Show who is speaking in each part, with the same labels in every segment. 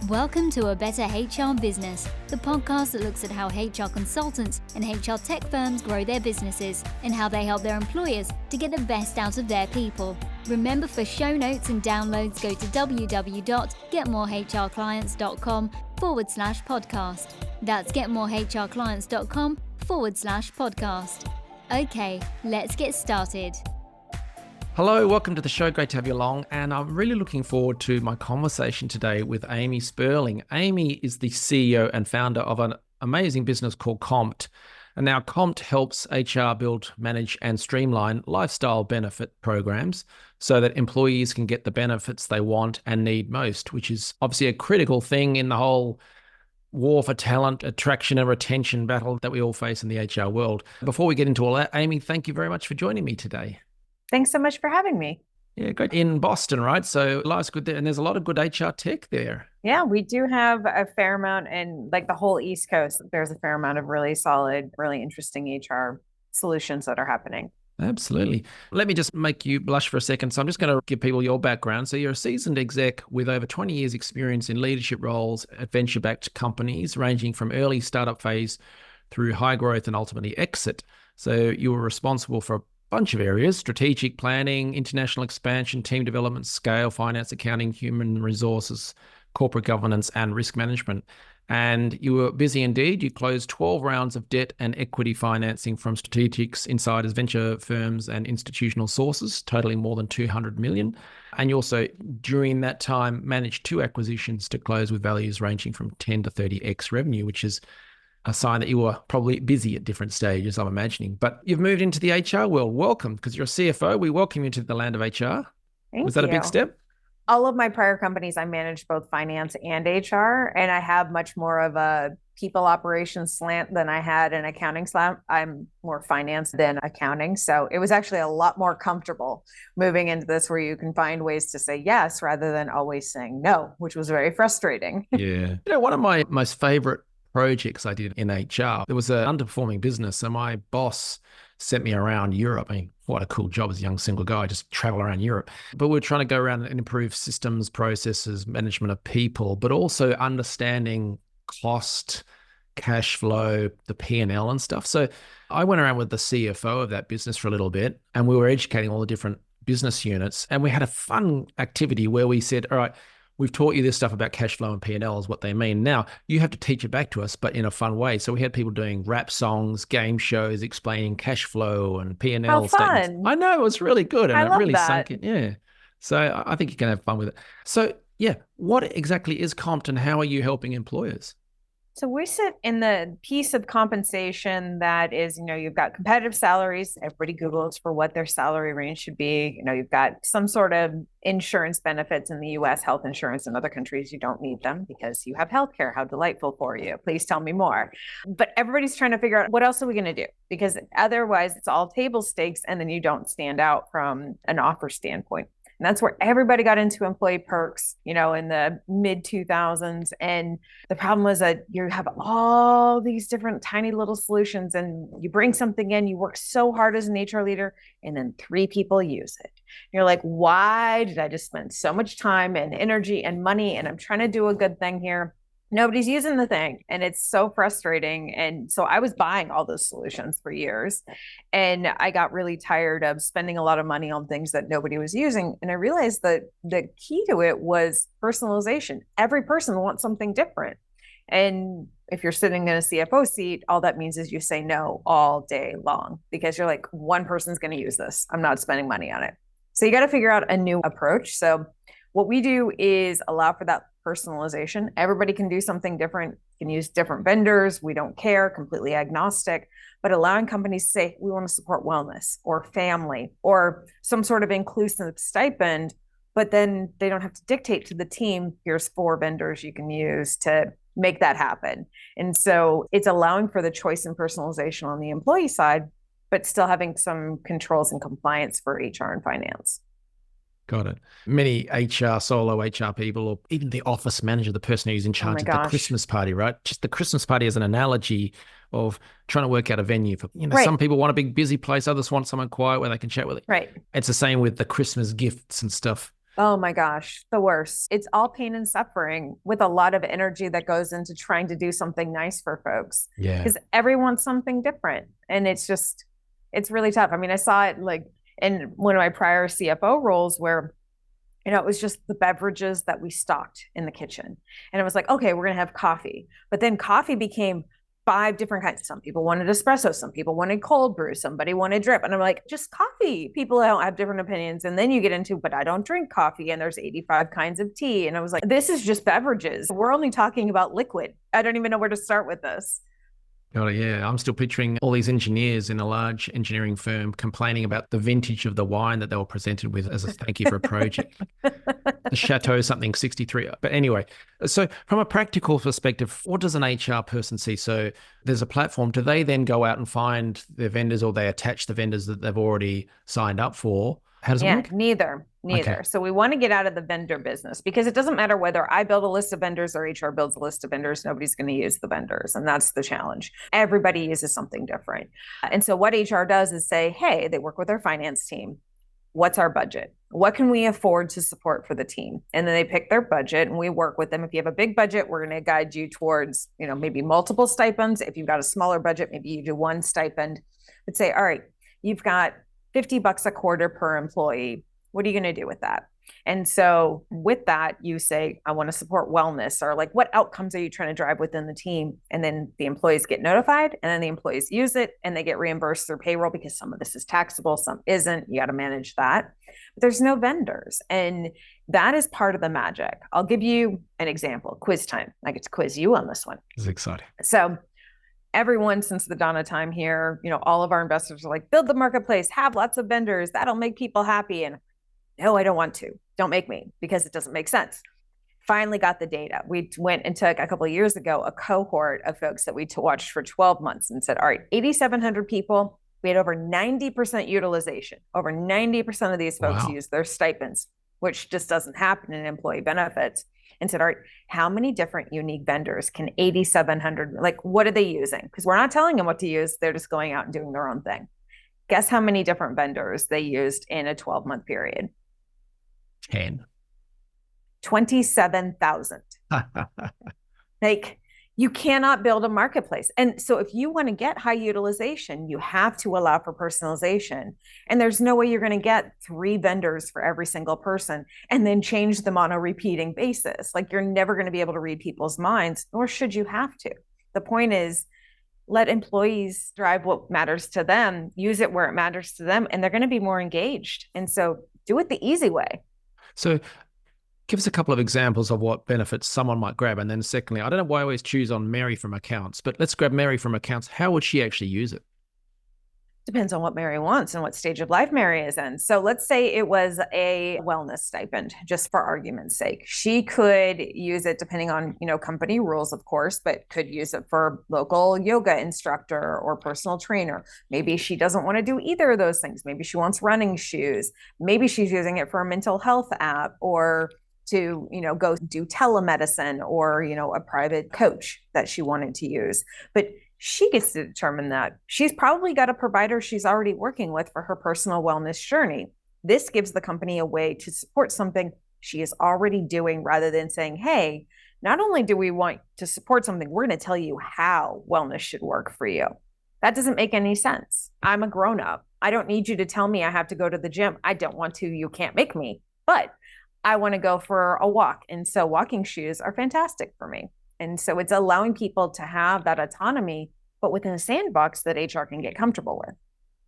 Speaker 1: Welcome to A Better HR Business, the podcast that looks at how HR consultants and HR tech firms grow their businesses and how they help their employers to get the best out of their people. Remember, for show notes and downloads, go to www.getmorehrclients.com/podcast. That's getmorehrclients.com/podcast. Okay, let's get started.
Speaker 2: Hello, welcome to the show. Great to have you along. And I'm really looking forward to my conversation today with Amy Spurling. Amy is the CEO and founder of an amazing business called Compt. And now Compt helps HR build, manage, and streamline lifestyle benefit programs so that employees can get the benefits they want and need most, which is obviously a critical thing in the whole war for talent, attraction and retention battle that we all face in the HR world. Before we get into all that, Amy, thank you very much for joining me today.
Speaker 3: Thanks so much for having me.
Speaker 2: Yeah, great. In Boston, right? So life's good there. And there's a lot of good HR tech there.
Speaker 3: Yeah, we do have a fair amount, and like the whole East Coast, there's a fair amount of really solid, really interesting HR solutions that are happening.
Speaker 2: Absolutely. Let me just make you blush for a second. So I'm just going to give people your background. So you're a seasoned exec with over 20 years experience in leadership roles at venture-backed companies, ranging from early startup phase through high growth and ultimately exit. So you were responsible for a bunch of areas: strategic planning, international expansion, team development, scale, finance, accounting, human resources, corporate governance, and risk management. And you were busy indeed. You closed 12 rounds of debt and equity financing from strategics, insiders, venture firms, and institutional sources, totaling more than 200 million. And you also, during that time, managed 2 acquisitions to close with values ranging from 10 to 30x revenue, which is a sign that you were probably busy at different stages, I'm imagining. But you've moved into the HR world. Welcome, because you're a CFO. We welcome you to the land of HR. Was that a big step?
Speaker 3: All of my prior companies, I managed both finance and HR, and I have much more of a people operations slant than I had an accounting slant. I'm more finance than accounting. So it was actually a lot more comfortable moving into this, where you can find ways to say yes rather than always saying no, which was very frustrating.
Speaker 2: Yeah. One of my most favorite projects I did in HR, there was an underperforming business. So my boss sent me around Europe. I mean, what a cool job as a young single guy, just travel around Europe. But we're trying to go around and improve systems, processes, management of people, but also understanding cost, cash flow, the P&L and stuff. So I went around with the CFO of that business for a little bit, and we were educating all the different business units. And we had a fun activity where we said, all right, we've taught you this stuff about cash flow and P&L is what they mean. Now you have to teach it back to us, but in a fun way. So we had people doing rap songs, game shows, explaining cash flow and P&L statements.
Speaker 3: Fun.
Speaker 2: I know, it was really good. And
Speaker 3: I love
Speaker 2: really
Speaker 3: that.
Speaker 2: sunk in. Yeah. So I think you can have fun with it. So yeah, what exactly is Compt and how are you helping employers?
Speaker 3: So we sit in the piece of compensation that is, you've got competitive salaries. Everybody Googles for what their salary range should be. You've got some sort of insurance benefits in the US, health insurance. In other countries, you don't need them because you have healthcare. How delightful for you. Please tell me more. But everybody's trying to figure out, what else are we going to do? Because otherwise it's all table stakes, and then you don't stand out from an offer standpoint. And that's where everybody got into employee perks, in the mid 2000s. And the problem was that you have all these different tiny little solutions, and you bring something in, you work so hard as an HR leader, and then 3 people use it. You're like, why did I just spend so much time and energy and money? And I'm trying to do a good thing here. Nobody's using the thing, and it's so frustrating. And so I was buying all those solutions for years, and I got really tired of spending a lot of money on things that nobody was using. And I realized that the key to it was personalization. Every person wants something different. And if you're sitting in a CFO seat, all that means is you say no all day long, because you're like, one person's going to use this. I'm not spending money on it. So you got to figure out a new approach. So what we do is allow for that personalization. Everybody can do something different, can use different vendors. We don't care, completely agnostic, but allowing companies to say, we want to support wellness or family or some sort of inclusive stipend, but then they don't have to dictate to the team, here's 4 vendors you can use to make that happen. And so it's allowing for the choice and personalization on the employee side, but still having some controls and compliance for HR and finance.
Speaker 2: Got it. Many solo HR people, or even the office manager, the person who's in charge of the Christmas party, right? Just the Christmas party as an analogy of trying to work out a venue for,
Speaker 3: Right.
Speaker 2: Some people want a big busy place, others want someone quiet where they can chat with it.
Speaker 3: Right.
Speaker 2: It's the same with the Christmas gifts and stuff.
Speaker 3: Oh my gosh, the worst. It's all pain and suffering with a lot of energy that goes into trying to do something nice for folks.
Speaker 2: Yeah.
Speaker 3: Because everyone's something different. And it's really tough. I mean, I saw it like in one of my prior CFO roles where, it was just the beverages that we stocked in the kitchen. And it was like, okay, we're going to have coffee. But then coffee became 5 different kinds. Some people wanted espresso, some people wanted cold brew, somebody wanted drip. And I'm like, just coffee. People don't have different opinions. And then you get into, but I don't drink coffee and there's 85 kinds of tea. And I was like, this is just beverages. We're only talking about liquid. I don't even know where to start with this.
Speaker 2: God, yeah. I'm still picturing all these engineers in a large engineering firm complaining about the vintage of the wine that they were presented with as a thank you for a project. The Chateau something 63. But anyway, so from a practical perspective, what does an HR person see? So there's a platform. Do they then go out and find their vendors, or they attach the vendors that they've already signed up for? How does it work?
Speaker 3: Neither.
Speaker 2: Okay.
Speaker 3: So we want to get out of the vendor business, because it doesn't matter whether I build a list of vendors or HR builds a list of vendors, nobody's going to use the vendors. And that's the challenge. Everybody uses something different. And so what HR does is say, hey, they work with their finance team. What's our budget? What can we afford to support for the team? And then they pick their budget and we work with them. If you have a big budget, we're going to guide you towards, maybe multiple stipends. If you've got a smaller budget, maybe you do one stipend. But say, all right, you've got $50 a quarter per employee. What are you going to do with that? And so with that, you say, I want to support wellness, or like, what outcomes are you trying to drive within the team? And then the employees get notified, and then the employees use it and they get reimbursed through payroll, because some of this is taxable, some isn't. You got to manage that. But there's no vendors. And that is part of the magic. I'll give you an example. Quiz time. I get to quiz you on this one.
Speaker 2: It's exciting.
Speaker 3: So everyone since the dawn of time here, all of our investors are like, build the marketplace, have lots of vendors. That'll make people happy. And no, I don't want to. Don't make me, because it doesn't make sense. Finally got the data. We went and took a couple of years ago a cohort of folks that we watched for 12 months and said, all right, 8,700 people. We had over 90% utilization. Over 90% of these folks use their stipends, which just doesn't happen in employee benefits. And said, all right, how many different unique vendors can 8,700, like, what are they using? Because we're not telling them what to use. They're just going out and doing their own thing. Guess how many different vendors they used in a 12-month period?
Speaker 2: 10.
Speaker 3: 27,000. Like, you cannot build a marketplace. And so if you want to get high utilization, you have to allow for personalization. And there's no way you're going to get 3 vendors for every single person and then change them on a repeating basis. Like, you're never going to be able to read people's minds, nor should you have to. The point is, let employees drive what matters to them, use it where it matters to them, and they're going to be more engaged. And so do it the easy way.
Speaker 2: So give us a couple of examples of what benefits someone might grab. And then secondly, I don't know why I always choose on Mary from accounts, but let's grab Mary from accounts. How would she actually use it?
Speaker 3: Depends on what Mary wants and what stage of life Mary is in. So let's say it was a wellness stipend, just for argument's sake. She could use it depending on, company rules, of course, but could use it for local yoga instructor or personal trainer. Maybe she doesn't want to do either of those things. Maybe she wants running shoes. Maybe she's using it for a mental health app, or to, go do telemedicine, or, a private coach that she wanted to use. But she gets to determine that. She's probably got a provider she's already working with for her personal wellness journey. This gives the company a way to support something she is already doing, rather than saying, hey, not only do we want to support something, we're going to tell you how wellness should work for you. That doesn't make any sense. I'm a grown-up. I don't need you to tell me I have to go to the gym. I don't want to. You can't make me. But I want to go for a walk. And so walking shoes are fantastic for me. And so it's allowing people to have that autonomy, but within a sandbox that HR can get comfortable with.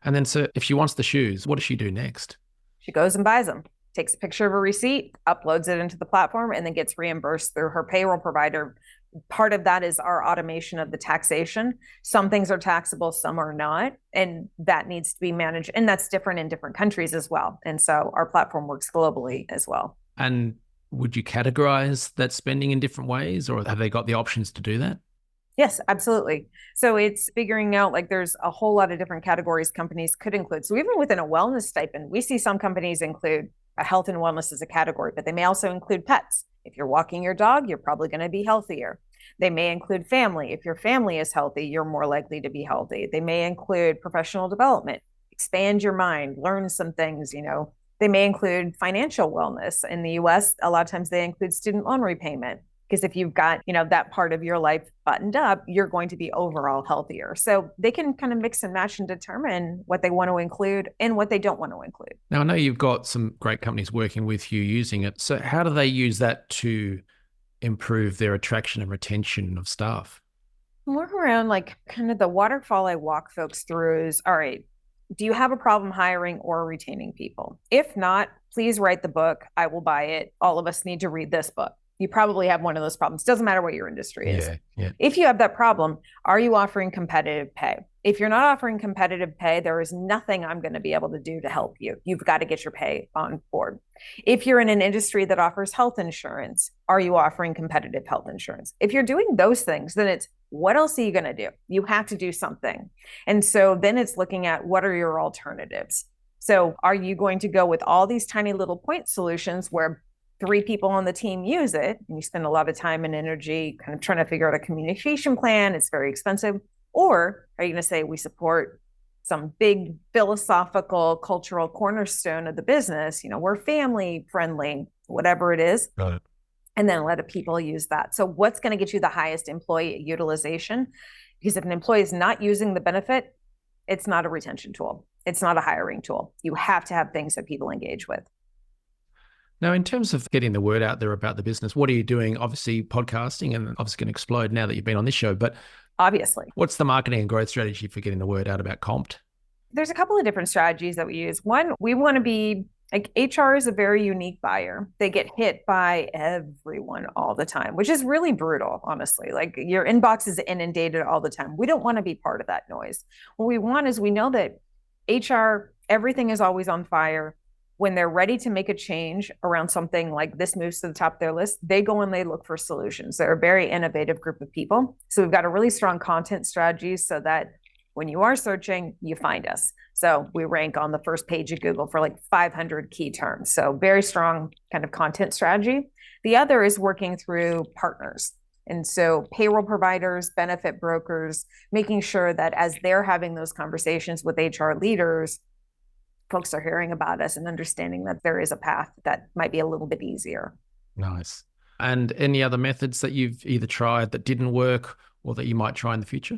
Speaker 2: And then, so if she wants the shoes, what does she do next?
Speaker 3: She goes and buys them, takes a picture of a receipt, uploads it into the platform, and then gets reimbursed through her payroll provider. Part of that is our automation of the taxation. Some things are taxable, some are not. And that needs to be managed. And that's different in different countries as well. And so our platform works globally as well.
Speaker 2: And would you categorize that spending in different ways, or have they got the options to do that?
Speaker 3: Yes, absolutely. So it's figuring out, like, there's a whole lot of different categories companies could include. So even within a wellness stipend, we see some companies include a health and wellness as a category, but they may also include pets. If you're walking your dog, you're probably going to be healthier. They may include family. If your family is healthy, you're more likely to be healthy. They may include professional development, expand your mind, learn some things, They may include financial wellness. In the US, a lot of times they include student loan repayment. Because if you've got, that part of your life buttoned up, you're going to be overall healthier. So they can kind of mix and match and determine what they want to include and what they don't want to include.
Speaker 2: Now, I know you've got some great companies working with you using it. So how do they use that to improve their attraction and retention of staff?
Speaker 3: Work around like kind of the waterfall I walk folks through is, all right, do you have a problem hiring or retaining people? If not, please write the book. I will buy it. All of us need to read this book. You probably have one of those problems. Doesn't matter what your industry is.
Speaker 2: Yeah.
Speaker 3: If you have that problem, are you offering competitive pay? If you're not offering competitive pay, there is nothing I'm going to be able to do to help you. You've got to get your pay on board. If you're in an industry that offers health insurance, are you offering competitive health insurance? If you're doing those things, then it's what else are you going to do? You have to do something. And so then it's looking at what are your alternatives? So are you going to go with all these tiny little point solutions where 3 people on the team use it, and you spend a lot of time and energy kind of trying to figure out a communication plan? It's very expensive. Or are you going to say, we support some big philosophical, cultural cornerstone of the business? We're family friendly, whatever it is.
Speaker 2: Got it.
Speaker 3: And then let people use that. So what's going to get you the highest employee utilization? Because if an employee is not using the benefit, it's not a retention tool. It's not a hiring tool. You have to have things that people engage with.
Speaker 2: Now, in terms of getting the word out there about the business, what are you doing? Obviously, podcasting, and obviously going to explode now that you've been on this show. But
Speaker 3: obviously,
Speaker 2: what's the marketing and growth strategy for getting the word out about Compt?
Speaker 3: There's a couple of different strategies that we use. One, we want to be like, HR is a very unique buyer. They get hit by everyone all the time, which is really brutal, honestly. Like, your inbox is inundated all the time. We don't want to be part of that noise. What we want is, we know that HR, everything is always on fire. When they're ready to make a change around something like this moves to the top of their list, they go and they look for solutions. They're a very innovative group of people. So we've got a really strong content strategy so that when you are searching, you find us. So we rank on the first page of Google for like 500 key terms. So very strong kind of content strategy. The other is working through partners. And so payroll providers, benefit brokers, making sure that as they're having those conversations with HR leaders, folks are hearing about us and understanding that there is a path that might be a little bit easier.
Speaker 2: Nice. And any other methods that you've either tried that didn't work or that you might try in the future?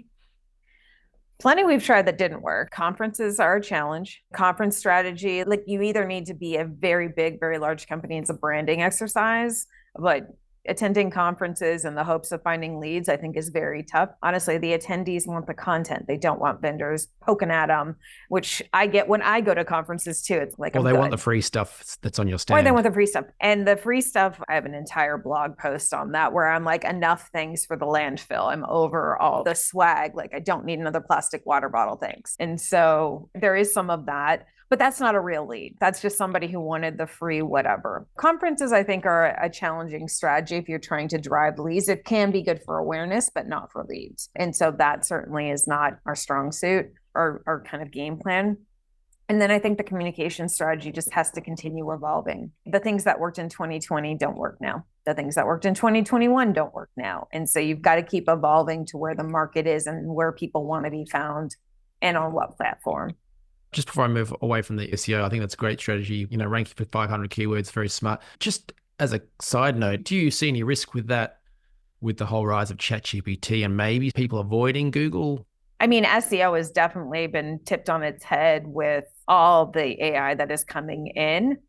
Speaker 3: Plenty we've tried that didn't work. Conferences are a challenge. Conference strategy, like, you either need to be a very big, very large company. It's a branding exercise, but attending conferences in the hopes of finding leads, I think, is very tough. Honestly, the attendees want the content. They don't want vendors poking at them, which I get when I go to conferences too. It's like,
Speaker 2: well, they want the free stuff that's on your stand.
Speaker 3: Or they want the free stuff. And the free stuff, I have an entire blog post on that where I'm like, enough things for the landfill. I'm over all the swag. Like, I don't need another plastic water bottle, thanks. And so there is some of that. But that's not a real lead. That's just somebody who wanted the free whatever. Conferences, I think, are a challenging strategy if you're trying to drive leads. It can be good for awareness, but not for leads. And so that certainly is not our strong suit or our kind of game plan. And then I think the communication strategy just has to continue evolving. The things that worked in 2020 don't work now. The things that worked in 2021 don't work now. And so you've got to keep evolving to where the market is and where people want to be found and on what platform.
Speaker 2: Just before I move away from the SEO, I think that's a great strategy. Ranking for 500 keywords, very smart. Just as a side note, do you see any risk with that, with the whole rise of ChatGPT and maybe people avoiding Google?
Speaker 3: I mean, SEO has definitely been tipped on its head with all the AI that is coming in.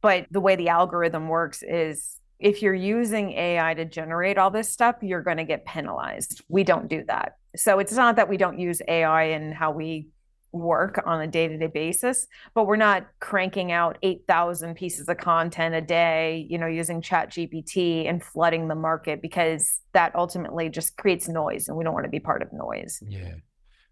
Speaker 3: But the way the algorithm works is, if you're using AI to generate all this stuff, you're going to get penalized. We don't do that. So it's not that we don't use AI in how we work on a day-to-day basis, but we're not cranking out 8,000 pieces of content a day, using ChatGPT and flooding the market, because that ultimately just creates noise and we don't want to be part of noise.
Speaker 2: Yeah.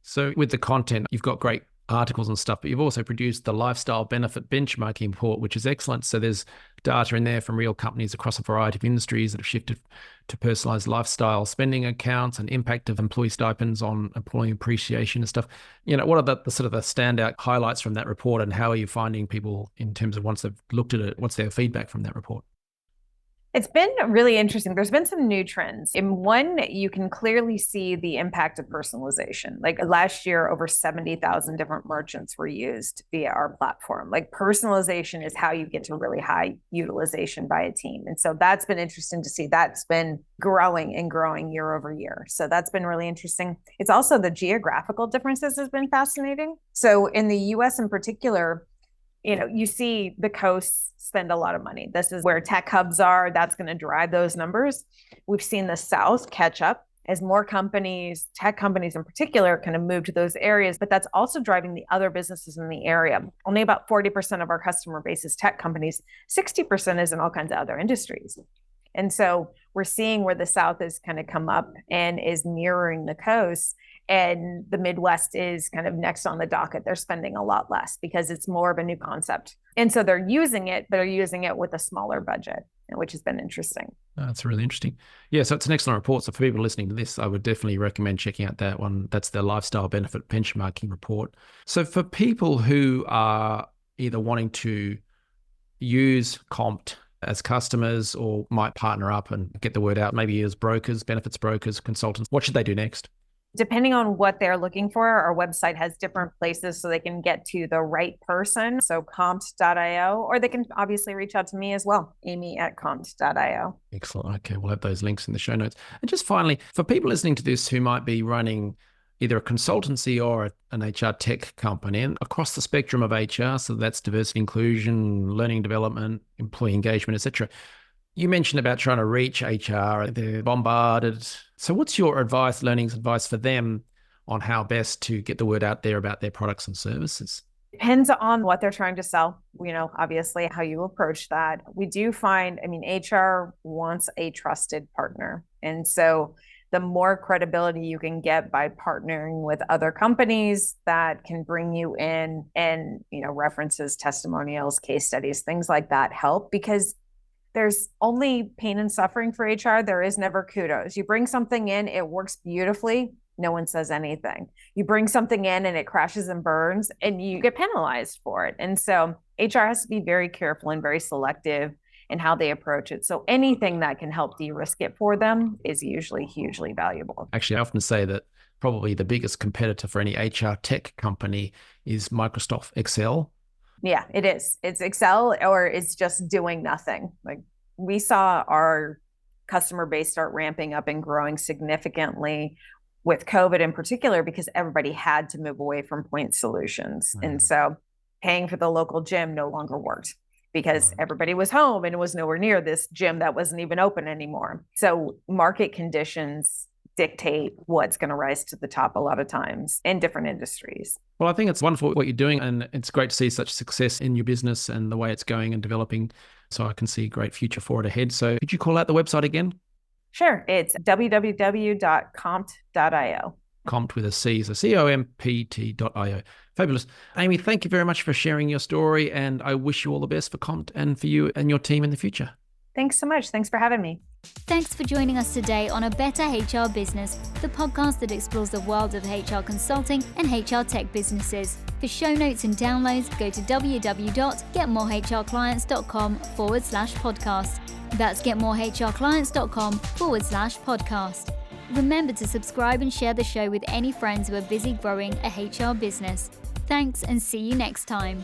Speaker 2: So with the content, you've got great articles and stuff, but you've also produced the lifestyle benefit benchmarking report, which is excellent. So there's data in there from real companies across a variety of industries that have shifted to personalized lifestyle spending accounts and impact of employee stipends on employee appreciation and stuff. What are the sort of the standout highlights from that report, and how are you finding people in terms of once they've looked at it, what's their feedback from that report?
Speaker 3: It's been really interesting. There's been some new trends. In one, you can clearly see the impact of personalization. Like last year, over 70,000 different merchants were used via our platform. Like personalization is how you get to really high utilization by a team. And so that's been interesting to see. That's been growing and growing year over year. So that's been really interesting. It's also the geographical differences has been fascinating. So in the US in particular, you see the coasts spend a lot of money. This is where tech hubs are. That's going to drive those numbers. We've seen the South catch up as more companies, tech companies in particular, kind of move to those areas, but that's also driving the other businesses in the area. Only about 40% of our customer base is tech companies. 60% is in all kinds of other industries. And so we're seeing where the South has kind of come up and is mirroring the coast. And the Midwest is kind of next on the docket. They're spending a lot less because it's more of a new concept. And so they're using it, but they're using it with a smaller budget, which has been interesting.
Speaker 2: That's really interesting. Yeah, so it's an excellent report. So for people listening to this, I would definitely recommend checking out that one. That's the Lifestyle Benefit Benchmarking Report. So for people who are either wanting to use Compt as customers or might partner up and get the word out, maybe as brokers, benefits brokers, consultants, what should they do next?
Speaker 3: Depending on what they're looking for, our website has different places so they can get to the right person. So compt.io, or they can obviously reach out to me as well, amy@compt.io.
Speaker 2: Excellent. Okay, we'll have those links in the show notes. And just finally, for people listening to this who might be running either a consultancy or an HR tech company, and across the spectrum of HR, so that's diversity, inclusion, learning development, employee engagement, etc. You mentioned about trying to reach HR, they're bombarded. So what's your advice for them on how best to get the word out there about their products and services?
Speaker 3: Depends on what they're trying to sell, obviously how you approach that. We do find, HR wants a trusted partner. And so the more credibility you can get by partnering with other companies that can bring you in and, references, testimonials, case studies, things like that help, because there's only pain and suffering for HR. There is never kudos. You bring something in, it works beautifully. No one says anything. You bring something in and it crashes and burns and you get penalized for it. And so HR has to be very careful and very selective in how they approach it. So anything that can help de-risk it for them is usually hugely valuable.
Speaker 2: Actually, I often say that probably the biggest competitor for any HR tech company is Microsoft Excel.
Speaker 3: Yeah, it is. It's Excel, or it's just doing nothing. Like we saw our customer base start ramping up and growing significantly with COVID in particular, because everybody had to move away from point solutions. And so paying for the local gym no longer worked because everybody was home and it was nowhere near this gym that wasn't even open anymore. So market conditions dictate what's going to rise to the top a lot of times in different industries.
Speaker 2: Well, I think it's wonderful what you're doing, and it's great to see such success in your business and the way it's going and developing. So I can see a great future for it ahead. So could you call out the website again?
Speaker 3: Sure. It's www.compt.io.
Speaker 2: Compt with a C, so compt.io. Fabulous. Amy, thank you very much for sharing your story, and I wish you all the best for Compt and for you and your team in the future.
Speaker 3: Thanks so much. Thanks for having me.
Speaker 1: Thanks for joining us today on A Better HR Business, the podcast that explores the world of HR consulting and HR tech businesses. For show notes and downloads, go to www.getmorehrclients.com/podcast. That's getmorehrclients.com/podcast. Remember to subscribe and share the show with any friends who are busy growing a HR business. Thanks, and see you next time.